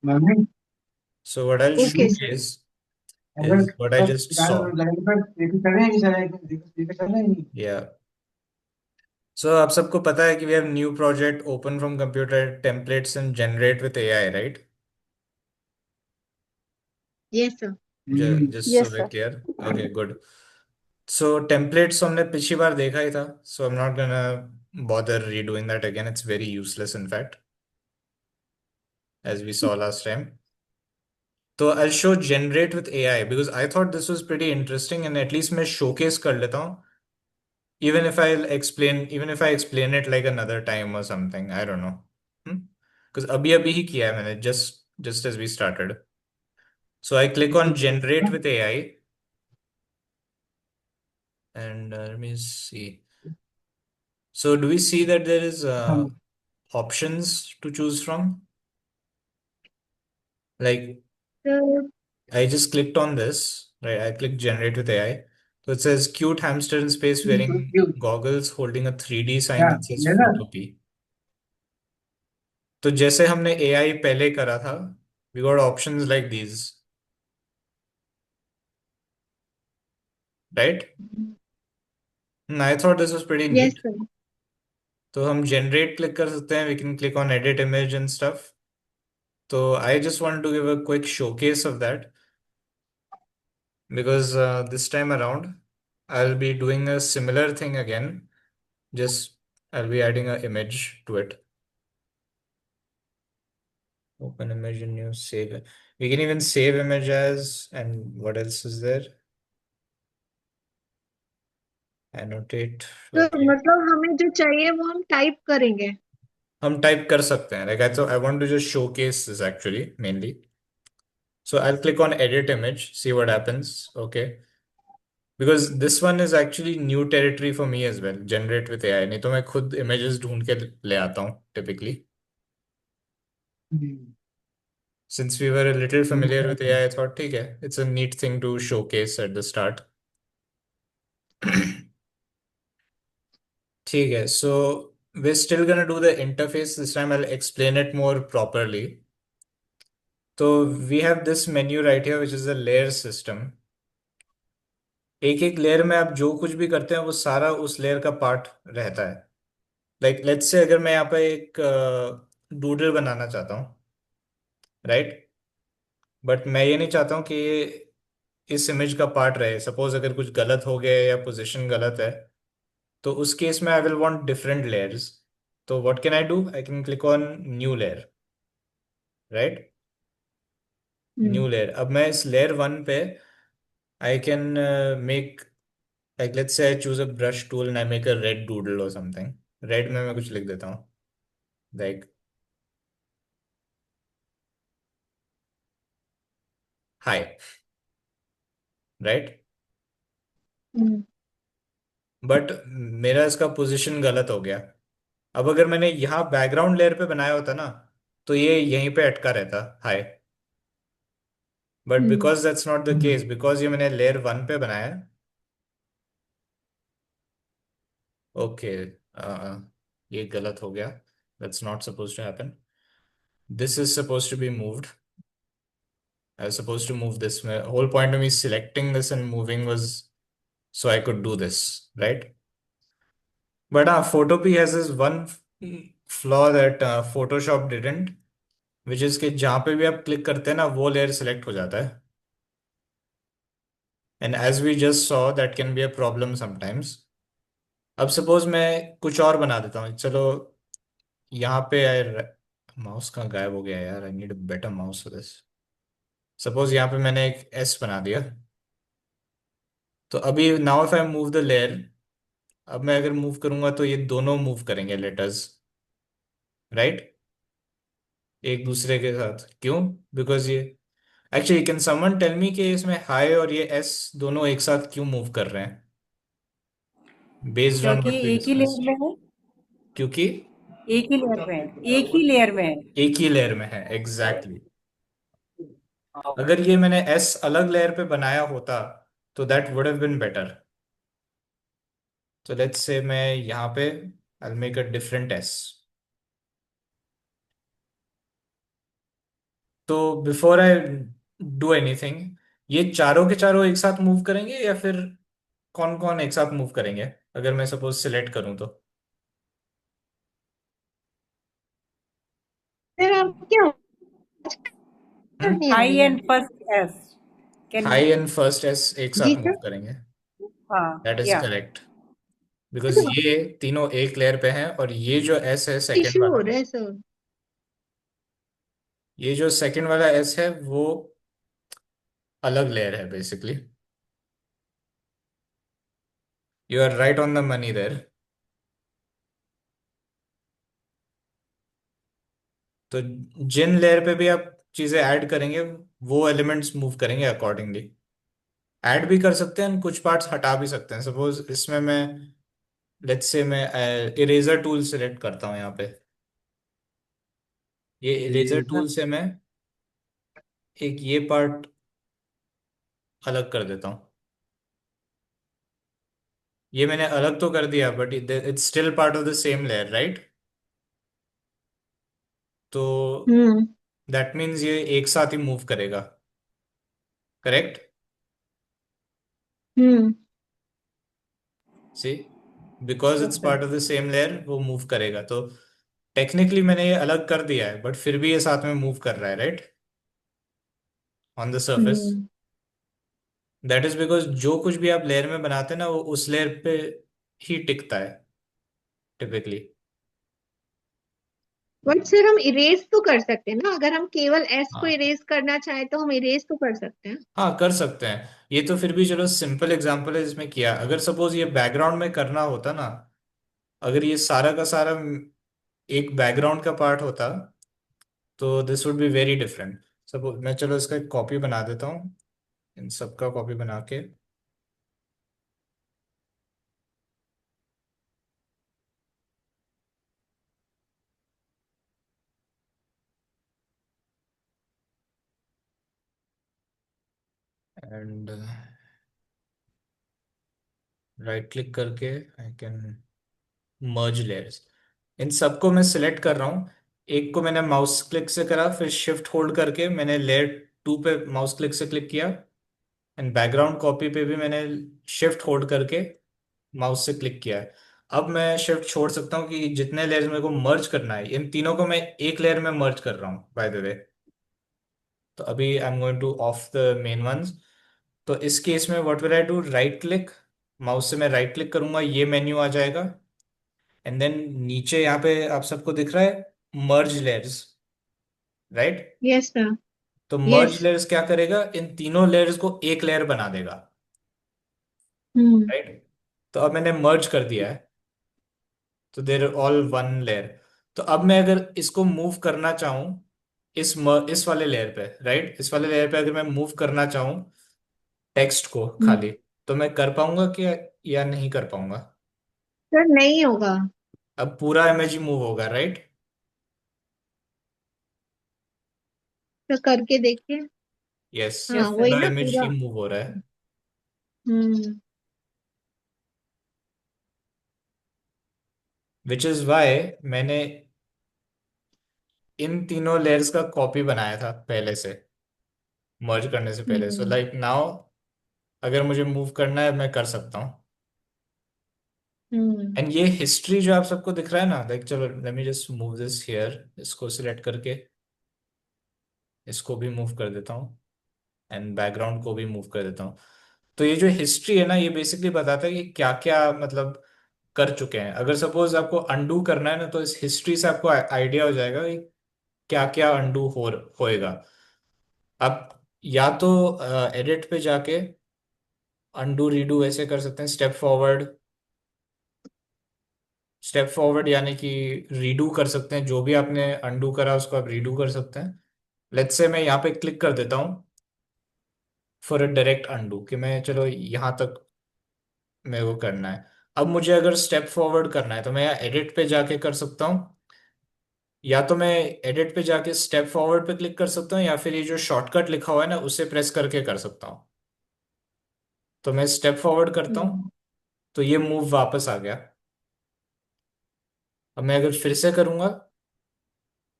Mummy So what I'll okay sir. showcase अगर is what I बस just गाड़ी saw. गाड़ी पर लेके चल रहे हैं कि सर लेके चल रहे हैं नहीं। Yeah. So आप सबको पता है कि we have new project open from computer templates and generate with AI, right? Yes sir. Just so yes we're sir. clear. Okay, good. So templates हमने पिछली बार देखा ही था. So I'm not gonna bother redoing that again. It's very useless, in fact, as we saw last time. So I'll show generate with AI because I thought this was pretty interesting and at least मैं showcase कर लेता हूँ. Even if I explain it like another time or something, I don't know. Because अभी अभी ही किया है मैंने just as we started. So I click on generate with AI and let me see. So do we see that there is options to choose from? Like sir I just clicked on this, right? I clicked generate with AI. So it says cute hamster in space wearing goggles holding a 3D sign क्या that says ये ना। Photopea. तो जैसे हमने AI पहले करा था, we got options like these, right? I thought this was pretty yes neat. Sir. तो हम generate क्लिक कर सकते हैं, we can click on edit image and stuff. So I just wanted to give a quick showcase of that because this time around I'll be doing a similar thing again. Just I'll be adding an image to it. Open image and new save it. We can even save image as, and what else is there? Annotate. तो Okay. मतलब हमें जो चाहिए वो हम type करेंगे। हम type कर सकते हैं. Like I want to just showcase this actually mainly. So I'll click on edit image, see what happens. Okay. Because this one is actually new territory for me as well. Generate with AI. नहीं तो मैं खुद images ढूंढ के ले आता हूँ typically. Since we were a little familiar with AI, I thought ठीक है, it's a neat thing to showcase at the start. ठीक है, so we're still gonna do the interface. This time I'll explain it more properly. So we have this menu right here, which is a layer system. एक एक layer में आप जो कुछ भी करते हैं वो सारा उस लेयर का पार्ट रहता है. लाइक लेट्स से अगर मैं यहाँ पे एक डूडल बनाना चाहता हूँ, राइट, बट मैं ये नहीं चाहता हूँ कि ये इस इमेज का पार्ट रहे. सपोज अगर कुछ गलत हो गया है या पोजीशन गलत है, तो उस केस में I will want different layers. तो what can I do? I can click on new layer, right. New layer. अब मैं इस लेयर वन पे I can make, like let's say I choose a brush tool and I make a red doodle or something. Red में मैं कुछ लिख देता हूँ, लाइक हाय, राइट. बट मेरा इसका पोजीशन गलत हो गया. अब अगर मैंने यहाँ बैकग्राउंड लेयर पे बनाया होता ना, तो ये यहीं पे अटका रहता हाय. But because that's not the case, because ये मैंने लेयर वन पे बनाया है. ओके, ये गलत हो गया. That's not suppose to happen. This is suppose to be moved. I was supposed to move this. My whole point of me selecting this and moving was so I could do this, right? But Photopea has this one flaw that Photoshop didn't, which is कि जहाँ पे भी आप click करते हैं ना वो layer select हो जाता है. And as we just saw, that can be a problem sometimes. अब सपोज मैं कुछ और बना देता हूँ, चलो. यहाँ पे यार माउस कहाँ गायब हो गया यार. I need a better mouse for this. Suppose यहाँ पे मैंने एक एस बना दिया. तो अभी now if I move the layer, अब मैं अगर मूव करूंगा तो ये दोनों मूव करेंगे लेटर्स, राइट, एक दूसरे के साथ. क्यों? बिकॉज ये actually, can someone tell me कि इसमें हाई और ये एस दोनों एक साथ क्यों मूव कर रहे हैं? बेस्ड ऑन क्योंकि व्हाट वी एक ही लेयर डिस्कस्ड. में है। क्योंकि एक ही लेयर में है, एक ही लेयर में है। एक ही लेयर में है, एग्जैक्टली exactly. अगर ये मैंने एस अलग लेयर पे बनाया होता तो that would have been better. तो लेट्स से मैं यहाँ पे I make a different S. तो बिफोर आई डू एनीथिंग, ये चारों के चारों एक साथ मूव करेंगे या फिर कौन कौन एक साथ मूव करेंगे, अगर मैं सपोज सिलेक्ट करूं तो? फिर आप क्या करनी आ I रही है? and first S. Can high and first S एक जी साथ मूव सर। करेंगे। हाँ दैट इज या करेक्ट, बिकॉज ये तीनों एक लेयर पे हैं, और ये जो एस है सेकंड इशू हो वाला, रहा है सर। ये जो सेकंड वाला एस है वो अलग लेयर है basically. You are right on the money there. तो जिन लेयर पे भी आप चीजें ऐड करेंगे, वो एलिमेंट्स मूव करेंगे अकॉर्डिंगली। ऐड भी कर सकते हैं, कुछ पार्ट्स हटा भी सकते हैं। सपोज इसमें मैं, लेट्स से मैं इरेजर टूल सिलेक्ट करता हूँ यहाँ पे। ये इरेजर टूल से मैं एक ये पार्ट अलग कर देता हूँ। ये मैंने अलग तो कर दिया, but it's still part of the same layer, right? तो हम्म। दैट मीन्स ये एक साथ ही मूव करेगा, correct? Hmm. See, because it's yes sir. Part of the same layer, वो मूव करेगा। तो टेक्निकली मैंने ये अलग कर दिया है, बट फिर भी ये साथ में मूव कर रहा है, right, on the surface. Hmm. That is because जो कुछ भी आप लेयर में बनाते हैं ना, वो उस लेयर पे ही टिकता है टिपिकली। बट सर हम इरेज तो कर सकते हैं ना, अगर हम केवल एस को हाँ, इरेज करना चाहे तो हम इरेज तो कर सकते हैं। हाँ कर सकते हैं। ये तो फिर भी चलो सिंपल एग्जांपल है जिसमें किया। अगर सपोज ये बैकग्राउंड में करना होता ना, अगर ये सारा का सारा एक बैकग्राउंड का पार्ट होता, तो this would be very different. Suppose मैं, चलो इसका एक कॉपी बना देता हूँ, इन सबका कॉपी बना के। एंड राइट क्लिक करके आई कैन मर्ज लेयर्स। इन सबको मैं सिलेक्ट कर रहा हूँ। एक को मैंने माउस क्लिक से करा, फिर शिफ्ट होल्ड करके मैंने लेयर टू पे माउस क्लिक से क्लिक किया। एंड बैकग्राउंड कॉपी पे भी मैंने शिफ्ट होल्ड करके माउस से क्लिक किया है। अब मैं शिफ्ट छोड़ सकता हूँ कि जितने लेयर्स मेरे को मर्ज करना है, इन तीनों को मैं एक लेयर में मर्ज कर रहा हूँ बाय द वे। तो अभी I am going to of the main ones. तो इस केस में what will I do, right click, mouse से मैं राइट क्लिक करूंगा, ये मेन्यू आ जाएगा। एंड देन नीचे यहाँ पे आप सबको दिख रहा है मर्ज लेयर्स, राइट? Yes sir. तो यस। मर्ज लेयर्स क्या करेगा, इन तीनों लेयर्स को एक लेयर बना देगा, हम्म। राइट? तो अब मैंने मर्ज कर दिया है, तो देर ऑल वन लेयर। तो अब मैं अगर इसको मूव करना चाहूँ, इस वाले लेयर पे, राइट, इस वाले लेयर पे अगर मैं मूव करना चाहूँ टेक्स्ट को हम्म। खाली, तो मैं कर पाऊंगा क्या या नहीं कर पाऊंगा? सर नहीं होगा। अब पूरा इमेज ही मूव होगा, राइट? तो करके देखिए। यस, हाँ yes sir. वही पूरा ना इमेज ही पूरा। मूव हो रहा है। हम्म। विच इज वाई मैंने इन तीनों लेयर्स का कॉपी बनाया था पहले से, मर्ज करने से पहले। सो हम्म। लाइक नाउ अगर मुझे मूव करना है, मैं कर सकता हूँ। हम्म। एंड ये हिस्ट्री जो आप सबको दिख रहा है ना, लाइक चलो let me just move this here, इसको सिलेक्ट करके इसको भी मूव कर देता हूँ, एंड बैकग्राउंड को भी मूव कर देता हूँ। तो ये जो हिस्ट्री है ना, ये बेसिकली बताता है कि क्या क्या मतलब कर चुके हैं। अगर सपोज आपको अंडू करना है ना, तो इस हिस्ट्री से आपको आइडिया हो जाएगा कि क्या क्या अंडू होएगा। आप या तो एडिट पे जाके अंडू रीडू ऐसे कर सकते हैं, स्टेप फॉरवर्ड, स्टेप फॉरवर्ड यानी कि रीडू कर सकते हैं, जो भी आपने अंडू करा उसको आप रीडू कर सकते हैं। लेट्स से मैं यहाँ पे क्लिक कर देता हूँ फॉर अ डायरेक्ट अंडू, कि मैं चलो यहाँ तक मेरे को करना है। अब मुझे अगर स्टेप फॉरवर्ड करना है, तो मैं यहाँ एडिट पे जाके कर सकता हूँ, या तो मैं एडिट पे जाके स्टेप फॉरवर्ड पे क्लिक कर सकता हूँ, या फिर ये जो शॉर्टकट लिखा हुआ है ना, उसे प्रेस करके कर सकता हूँ। तो मैं स्टेप फॉरवर्ड करता हूँ, हम्म। तो ये मूव वापस आ गया। अब मैं अगर फिर से करूंगा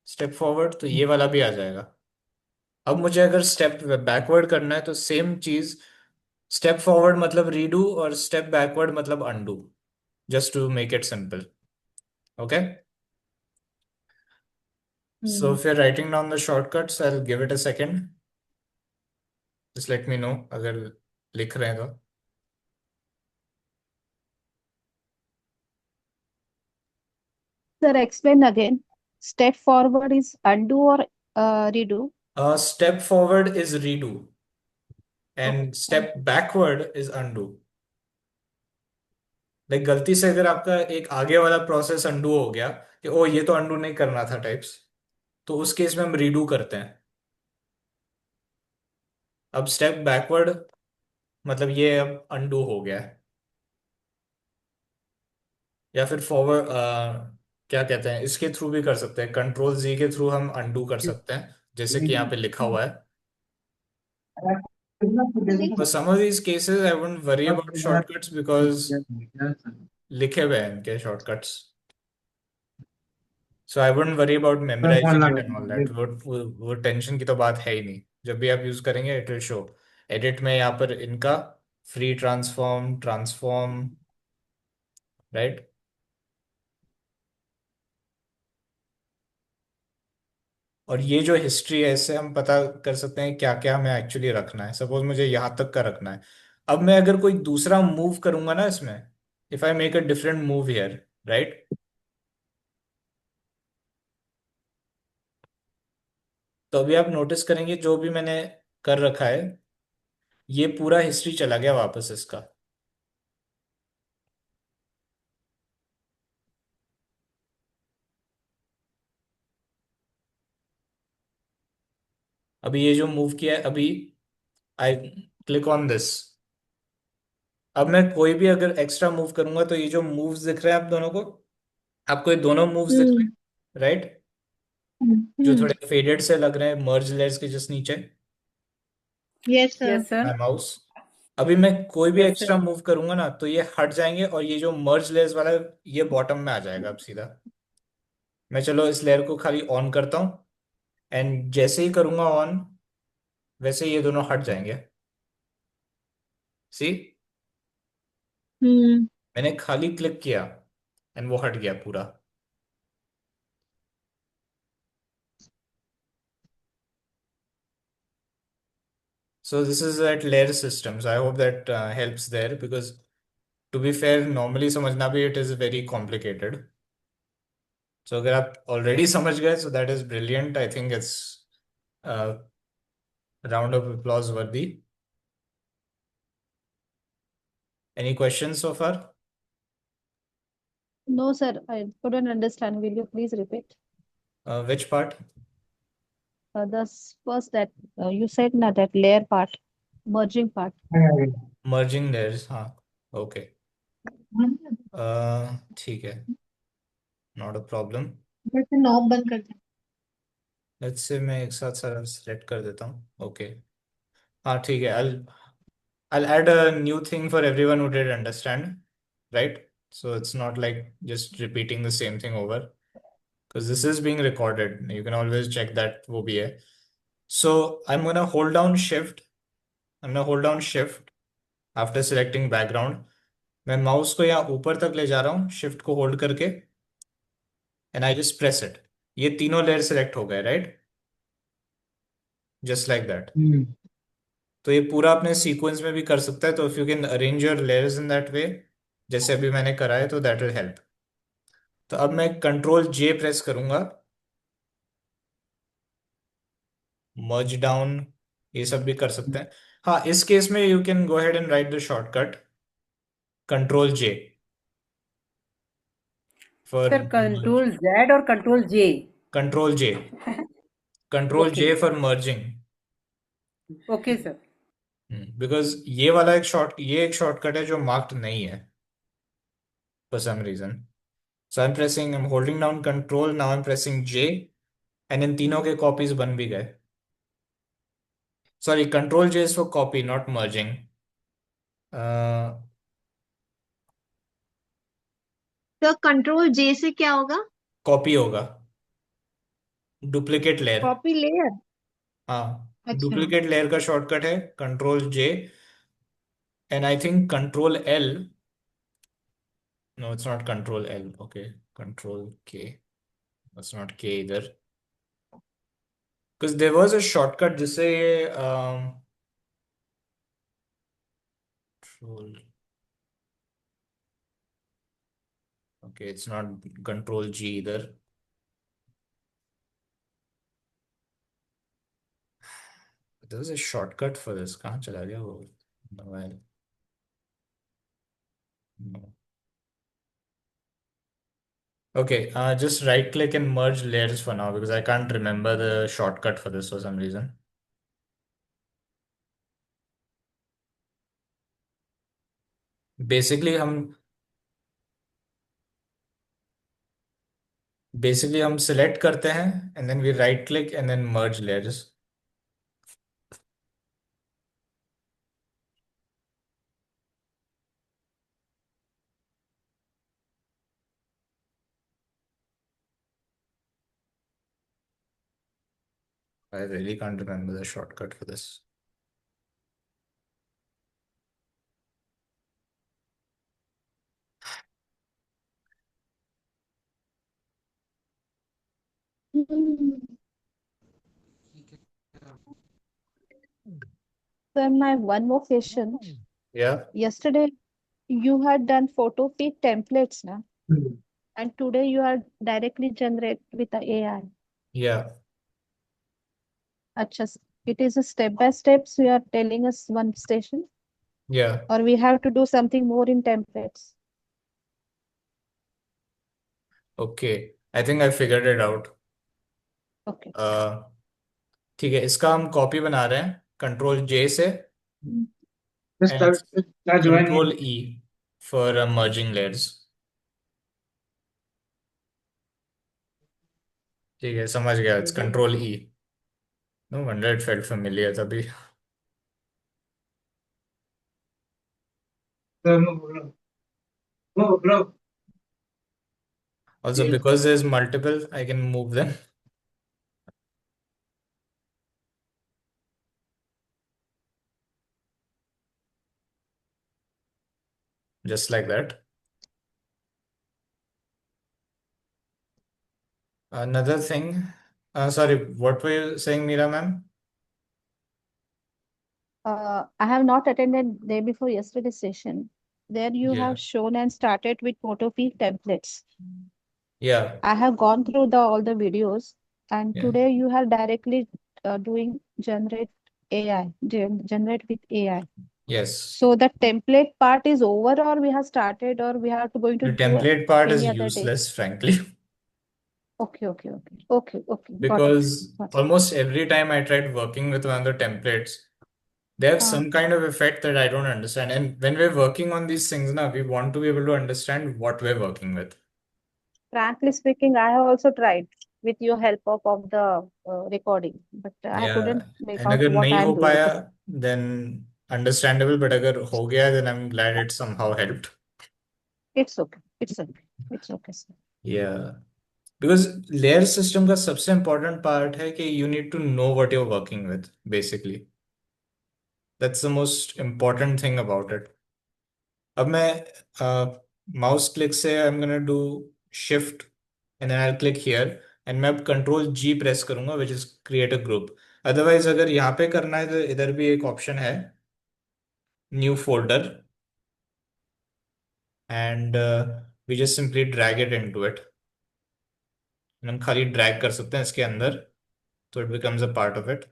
स्टेप फॉरवर्ड, तो ये वाला भी आ जाएगा। अब मुझे अगर स्टेप बैकवर्ड करना है तो सेम चीज, स्टेप फॉरवर्ड मतलब रीडू और स्टेप बैकवर्ड मतलब undo, just to make it simple. Okay. So if you're writing down the shortcuts, I'll give it a second. Just let me know अगर लिख रहे हैं तो. Sir, explain again. Step forward is undo or redo? Step forward is redo and step backward is undo. Like गलती से अगर आपका एक आगे वाला प्रोसेस अंडू हो गया कि ओ ये तो अंडू नहीं करना था टाइप्स, तो उस केस में हम रीडू करते हैं. अब स्टेप बैकवर्ड मतलब ये अब अंडू हो गया है. या फिर फॉरवर्ड क्या कहते हैं, इसके थ्रू भी कर सकते हैं, कंट्रोल जी के थ्रू हम अंडू कर सकते हैं जैसे कि यहाँ पे लिखा हुआ है. For some of these cases I wouldn't worry about shortcuts because लिखे हुए हैं इनके shortcuts. So I wouldn't worry about memorizing it and all that. वो टेंशन की तो बात है ही नहीं. जब भी आप यूज करेंगे it will show. एडिट में यहाँ पर इनका फ्री ट्रांसफॉर्म ट्रांसफॉर्म, राइट. और ये जो हिस्ट्री है इससे हम पता कर सकते हैं क्या क्या हमें एक्चुअली रखना है. सपोज मुझे यहाँ तक का रखना है. अब मैं अगर कोई दूसरा मूव करूंगा ना इसमें, if I make a different move here, right, तो अभी आप नोटिस करेंगे जो भी मैंने कर रखा है ये पूरा हिस्ट्री चला गया वापस इसका. अभी ये जो मूव किया है अभी, आई क्लिक ऑन दिस. अब मैं कोई भी अगर एक्स्ट्रा मूव करूंगा तो ये जो मूव्स दिख रहे हैं आप दोनों को, आपको ये दोनों मूव्स दिख रहे हैं, राइट, जो थोड़े फेडेड से लग रहे हैं मर्ज लेयर्स के जस्ट नीचे. Yes, sir. Yes, sir. My mouse. अभी मैं कोई भी Yes, sir. एक्स्ट्रा मूव करूंगा ना तो ये हट जाएंगे और ये जो मर्ज लेयर्स वाला है, ये बॉटम में आ जाएगा अब सीधा. मैं चलो इस लेयर को खाली ऑन करता हूँ एंड जैसे ही करूंगा ऑन वैसे ही ये दोनों हट जाएंगे. सी, Hmm. मैंने खाली क्लिक किया एंड वो हट गया पूरा. So this is that layer systems. I hope that helps there because to be fair, normally समझना भी it is very complicated. So अगर आप already समझ गए, so that is brilliant. I think it's a round of applause worthy. Any questions so far? No, sir, I couldn't understand. Will you please repeat? Which part? First that you said na that layer part, merging part. Merging layers. हाँ, okay. ठीक है, not a problem. जैसे knob बंद कर दे. Let's say मैं एक साथ सारा select कर देता हूँ. Okay. हाँ ठीक है. I'll add a new thing for everyone who did understand, right? So it's not like just repeating the same thing over because this is being recorded. You can always check that वो भी है. So I'm gonna hold down shift. I'm gonna hold down shift after selecting background. मैं mouse को यहाँ ऊपर तक ले जा रहा हूँ शिफ्ट को होल्ड करके and I just press it. ये तीनों लेयर सेलेक्ट हो गए, राइट, जस्ट लाइक दैट. तो ये पूरा अपने सीक्वेंस में भी कर सकता है. तो if you can arrange your layers in that way जैसे अभी मैंने करा है तो दैट विल हेल्प. तो अब मैं कंट्रोल जे प्रेस करूंगा, मर्ज डाउन ये सब भी कर सकते हैं. हाँ, इस केस में you can go ahead and write the shortcut control J for Sir, Control Z or Control J? Control J. Control Okay. J for merging. Okay, sir. Because ये एक शॉर्टकट है जो मार्क्ड नहीं है for some reason. So I am holding down control, now I am pressing J and इन तीनों के copies बन भी गए. Sorry, control J is for copy not merging. तो कंट्रोल जे से क्या होगा? कॉपी होगा, डुप्लीकेट लेयर. Copy layer. हाँ, अच्छा डुप्लीकेट लेयर का शॉर्टकट है control J, and I think control L. No, it's not control L. Okay, control K. It's not K इधर. Because there was a shortcut जिससे ये control. Okay, it's not control G either. There was a shortcut for this. कहाँ चला गया वो? Mobile. No. Okay, just right click and merge layers for now because I can't remember the shortcut for this for some reason. Basically हम select करते हैं and then we right click and then merge layers. I really can't remember the shortcut for this. So my one more question. Yeah. Yesterday you had done photo pic templates, na? And today you are directly generate with the AI. Yeah. Acha, it is a step by steps you are telling us one station, Yeah. or we have to do something more in templates. Okay. I think I figured it out. Okay. ठीक है, इसका हम copy बना रहे हैं control J से Just and start joining. Control E for merging layers. ठीक है, समझ गया. It's control E. No wonder it felt familiar तभी. Move, bro. Also Yes. because there's multiple, I can move them. Just like that. Another thing, sorry, what were you saying, Meera ma'am? I have not attended day before yesterday's session. There you Yeah. have shown and started with photo pic templates. Yeah. I have gone through all the videos, and Yeah. today you are directly doing generate generate with AI. Yes. So the template part is over, or we have started, or we have to going to The do template part is any other day. useless, frankly, Okay. Got it. because Got it. almost every time I tried working with one of the templates, they have Ah. some kind of effect that I don't understand. And when we're working on these things now, we want to be able to understand what we're working with. Frankly speaking, I have also tried with your help of the recording, but I Yeah. couldn't make And out अगर what नहीं I हो am doing. पाया, then understandable. But अगर हो गया, then I'm glad it somehow helped. It's okay, sir. Yeah. Because layer system का सबसे important part है कि you need to know what you're working with, basically. That's the most important thing about it. अब मैं mouse click से I'm gonna do shift and then I'll click here and मैं अब control जी press करूंगा which is create a group. Otherwise अगर यहाँ पे करना है तो इधर भी एक ऑप्शन है new folder and we just simply drag it into it. हम खाली ड्रैग कर सकते हैं इसके अंदर तो it becomes a part of it.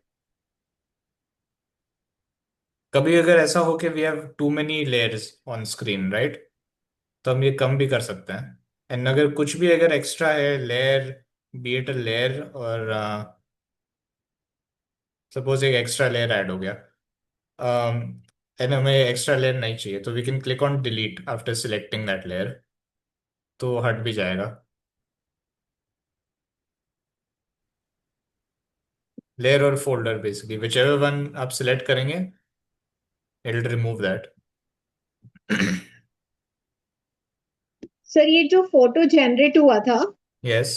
कभी अगर ऐसा हो कि we have too many layers on screen, right, तो हम ये कम भी कर सकते हैं. एंड अगर कुछ भी अगर एक्स्ट्रा है layer, be it a layer और सपोज एक एक्स्ट्रा लेयर ऐड हो गया एंड हमें एक्स्ट्रा लेयर नहीं चाहिए तो we can click on delete after selecting that layer, तो हट भी जाएगा. लेयर और folder basically whichever one आप सिलेक्ट करेंगे it will remove that. Sir ये जो फोटो जनरेट हुआ था यस.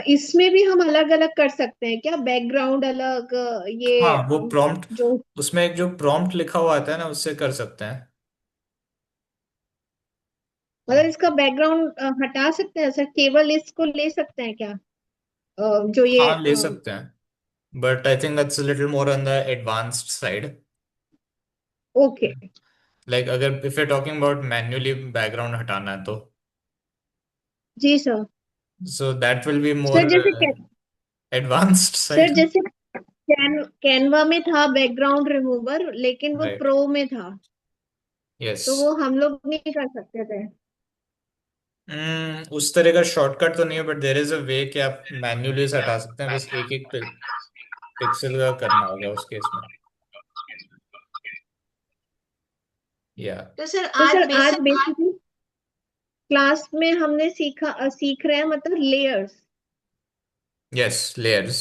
इसमें भी हम अलग अलग कर सकते हैं क्या, बैकग्राउंड अलग, ये हाँ, वो प्रॉम्प्ट, जो उसमें एक जो प्रॉम्प्ट लिखा हुआ आता है ना, उससे कर सकते हैं। मतलब इसका बैकग्राउंड हटा सकते हैं सर, केवल इसको ले सकते हैं क्या, जो ये हाँ, ले सकते हैं, but I think that's a little more on the advanced side. Okay. Like अगर if you talking about manually background हटाना है तो जी sir. So that will be sir more जैसे एडवांस्ड सर साइड। जैसे कैनवा में था बैकग्राउंड रिमूवर, लेकिन वो राइट। प्रो में था, यस। तो वो हम लोग नहीं कर सकते थे। उस तरह का शॉर्टकट तो नहीं है, बट देर इज अ वे कि आप मैन्युअली से हटा सकते हैं, बस एक एक पिक्सल का करना होगा उस केस में। या तो सर आज बेसिकली क्लास में हमने सीख रहे हैं मतलब लेयर्स। Yes, layers,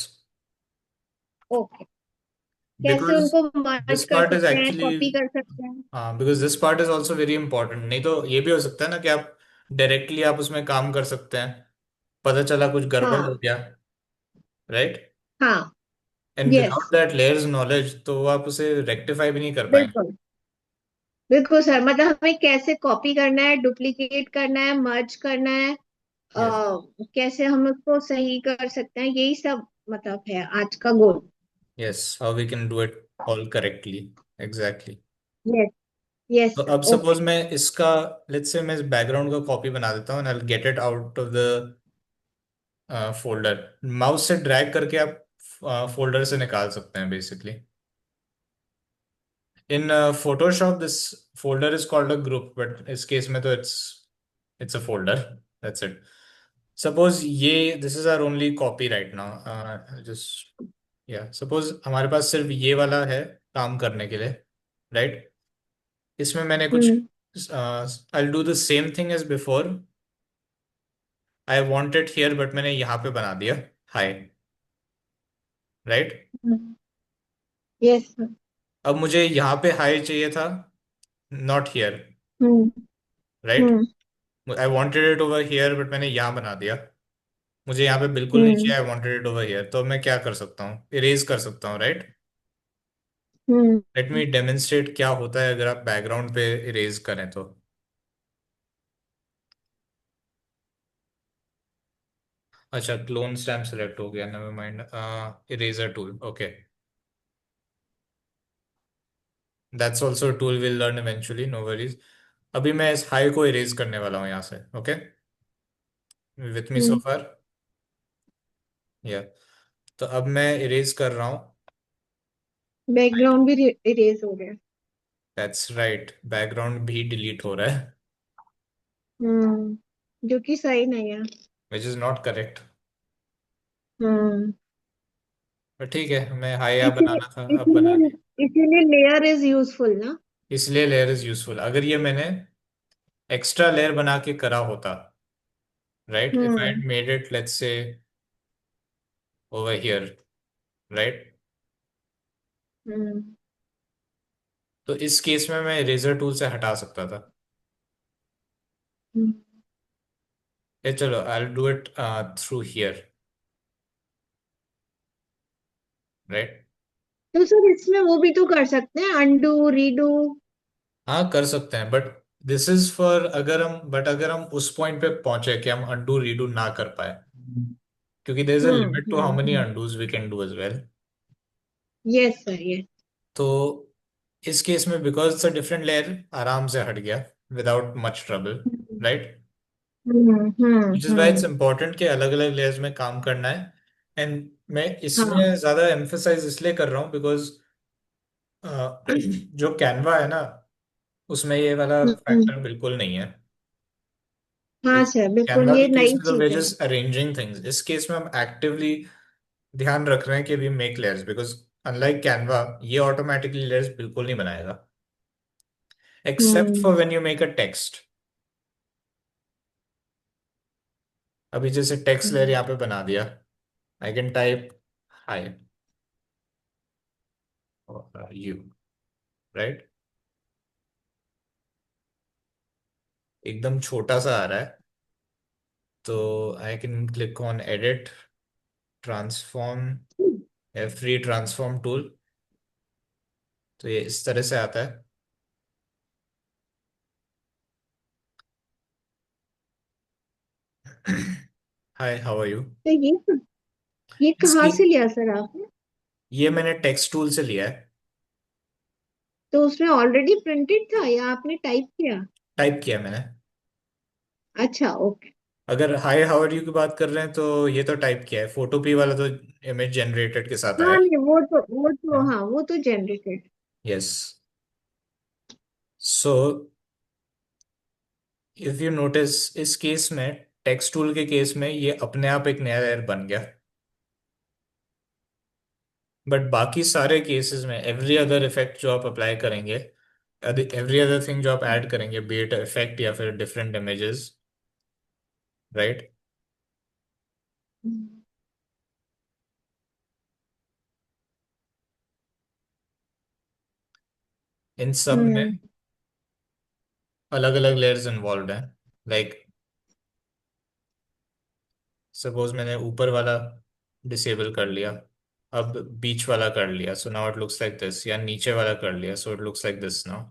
okay. कैसे बिकॉज उनको मर्ज दिस कर पार्ट इज सकते हैं, एक्चुअली, कॉपी कर सकते हैं। हाँ, because this part is also very important. नहीं तो ये भी हो सकता है ना कि आप डायरेक्टली आप उसमें काम कर सकते हैं, पता चला कुछ गड़बड़ हो हाँ गया, राइट, हाँ। And without yes. That layers knowledge तो वो आप उसे रेक्टिफाई भी नहीं कर पाएंगे। बिल्कुल बिल्कुल सर, मतलब हमें कैसे कॉपी करना है, डुप्लीकेट करना है, मर्ज करना है, यस। कैसे हम उसको सही कर सकते हैं, यही सब मतलब है आज का goal. Yes, how we can do it all correctly. Exactly. Yes. Yes तो सर। अब सपोज ओके। मैं इसका, लेट्स से मैं इस बैकग्राउंड का कॉपी बना देता हूँ, and I will get it out of the folder. Mouse से ड्रैग करके आप फोल्डर से निकाल सकते हैं basically. In Photoshop this folder is called a group, but इस केस में तो it's a folder, that's it. Suppose ये this is our only copy right now, just या सपोज हमारे पास सिर्फ ये वाला है काम करने के लिए, राइट। इसमें मैंने कुछ, hmm I do the same thing as before. I want it here, but मैंने यहाँ पे बना दिया हाई, राइट। Yes sir. अब मुझे यहाँ पे हाई चाहिए था, not here, hmm right. Hmm I wanted it over here, but मैंने यहाँ बना दिया। मुझे यहाँ पे बिल्कुल नहीं हम्म चाहिए, I wanted it over here, तो मैं क्या कर सकता हूँ, इरेज कर सकता हूँ, राइट। हम्म लेट मी डेमोन्स्ट्रेट क्या होता है अगर आप बैकग्राउंड पे इरेज करें तो। अच्छा, क्लोन स्टैम्प सेलेक्ट हो गया, never mind. Eraser tool, okay, that's also tool, will learn eventually, no worries. अभी मैं इस हाई को इरेज करने वाला हूँ यहाँ से, ओके, विथ मी सो हम्म फार। या, तो अब मैं इरेज कर रहा हूँ। बैकग्राउंड भी इरेज हो गया। दैट्स राइट, बैकग्राउंड भी डिलीट हो रहा है, जो कि सही नहीं है। Which is not correct. Hmm पर ठीक है, मैं हाई यहाँ इसीलिए बनाना था, अब बना इसीलिए दिया। इसीलिए लेयर इज यूजफुल ना। इसलिए लेयर इज यूजफुल। अगर ये मैंने एक्स्ट्रा लेयर बना के करा होता, right, if I hmm made it let's say over here, right, hmm तो इस केस में मैं इरेजर टूल से हटा सकता था। हम्म। ये चलो, I will do it through here, right. तो सर इसमें वो भी तो कर सकते हैं, अंडू रीडू। हाँ, कर सकते हैं, बट दिस इज फॉर अगर हम उस पॉइंट पे पहुंचे कि हम अंडू रीडू ना कर पाए, क्योंकि there is a limit to how many hmm. Undos we can do as well. Yes sir yes. तो इस केस में because it's a different layer, आराम से हट गया without much trouble, right. Which is why it's hmm. Important कि अलग अलग लेयर्स में काम करना है। एंड मैं इसमें हाँ। ज्यादा एम्फेसाइज इसलिए कर रहा हूँ बिकॉज जो कैनवा है ना, उसमें ये वाला हम्म। फैक्टर बिल्कुल नहीं है। हाँ इस सर बिल्कुल, कैनवा ये के केस नई में तो चीज we're है। just अरेंजिंग थिंग्स, इस केस में हम एक्टिवली ध्यान रख रहे हैं कि we make layers, because unlike Canva ये ऑटोमेटिकली लेयर्स बिल्कुल नहीं बनाएगा, except for hmm when you make a text. अभी जैसे टेक्स्ट लेयर यहाँ पे बना दिया, I can type hi you, right, एकदम छोटा सा आ रहा है, तो I can click on edit, transform या free transform tool. तो ये इस तरह से आता है. Hi, how are you? तो ये कहाँ इसकी से लिया सर आपने? ये मैंने टेक्स्ट टूल से लिया है. तो उसमें ऑलरेडी प्रिंटेड था या आपने टाइप किया? टाइप किया मैंने. अच्छा, ओके। अगर हाय हाउ आर यू की बात कर रहे हैं तो ये तो टाइप किया है. फोटो पी वाला तो इमेज जनरेटेड के साथ हाँ आया. नहीं, वो तो generated. Yes. So if you notice इस केस में, टेक्स्ट टूल के केस में, ये अपने आप एक नया लेयर बन गया. बट बाकी सारे केसेस में एवरी अदर इफेक्ट जो आप अप्लाई करेंगे, एवरी अदर थिंग जो आप ऐड करेंगे, बी इट इफेक्ट या फिर डिफरेंट इमेजेस, राइट, इन सब में हम्म अलग अलग लेयर्स इन्वॉल्व हैं. लाइक सपोज मैंने ऊपर वाला डिसेबल कर लिया, अब बीच वाला कर लिया, so now it looks like this, या नीचे वाला कर लिया, so it looks like this now,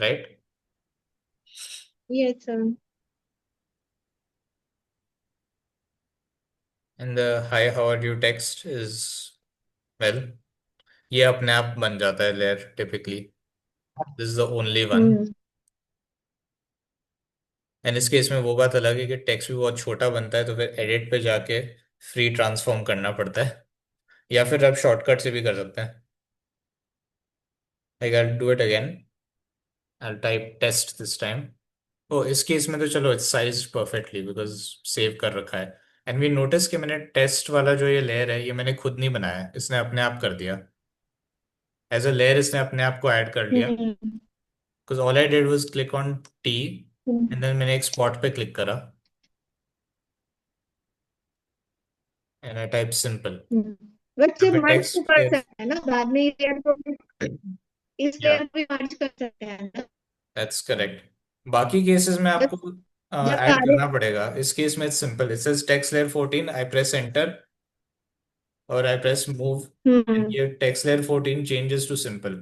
right. Yes sir. And the hi how are you text is, well, ये अपने आप बन जाता है layer typically. This is the only one. Hmm and इस केस में वो बात अलग है कि टेक्स्ट भी बहुत छोटा बनता है, तो फिर एडिट पे जाके फ्री ट्रांसफॉर्म करना पड़ता है, या फिर आप शॉर्टकट से भी कर सकते हैं. Like I do it again, I type test this time. Oh इस केस में तो चलो it's size perfectly because save कर रखा है. एंड वी नोटिस कि मैंने टेस्ट वाला जो ये लेयर है, ये मैंने खुद नहीं बनाया है, इसने अपने आप कर दिया. एज अ लेयर इसने अपने आप को ऐड कर लिया. Hmm because all I did was click on T, hmm and then मैंने एक स्पॉट पे क्लिक करा, एंड आई टाइप सिंपल. बच्चे यहाँ पे मर्ज तो टेक्स्ट कर लेयर, सकते हैं ना बाद में, इस या लेयर को भी मर्ज कर सकते हैं ना। That's correct. बाकी केसेस में जब आपको जब ऐड सारे करना पड़ेगा. इस केस में it's simple. It says text layer 14, I press enter और I press move, and hmm ये text layer 14 changes to simple,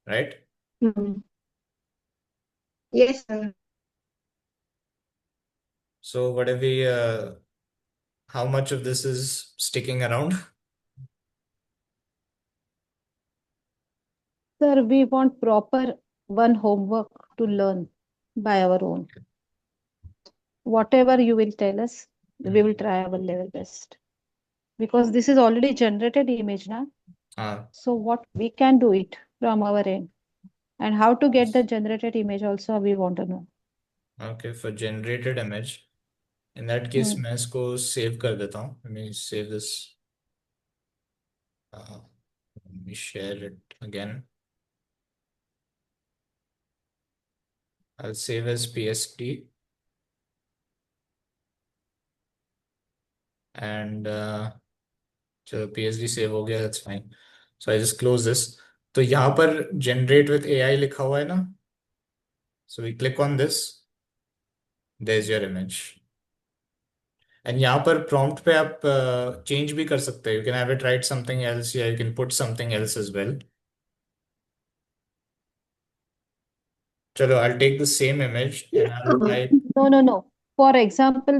right. Hmm yes sir. So what have we, how much of this is sticking around? Sir, we want proper one homework to learn by our own. Whatever you will tell us, we will try our level best. Because this is already generated image now. हाँ. So what we can do it from our end. And how to get the generated image also we want to know. Okay, for generated image, in that case मैं इसको save कर देता हूँ. Let me save this. Let me share it again. I'll save as PSD, and चलो PSD save हो गया, that's fine. So I just close this. तो यहाँ पर generate with AI लिखा हुआ है ना, so we click on this, there's your image. And यहाँ पर प्रॉम्प्ट पे आप चेंज भी कर सकते हैं. You can have it write something else, या you can put something else as well. चलो I take the same image and I No, no, no. For example,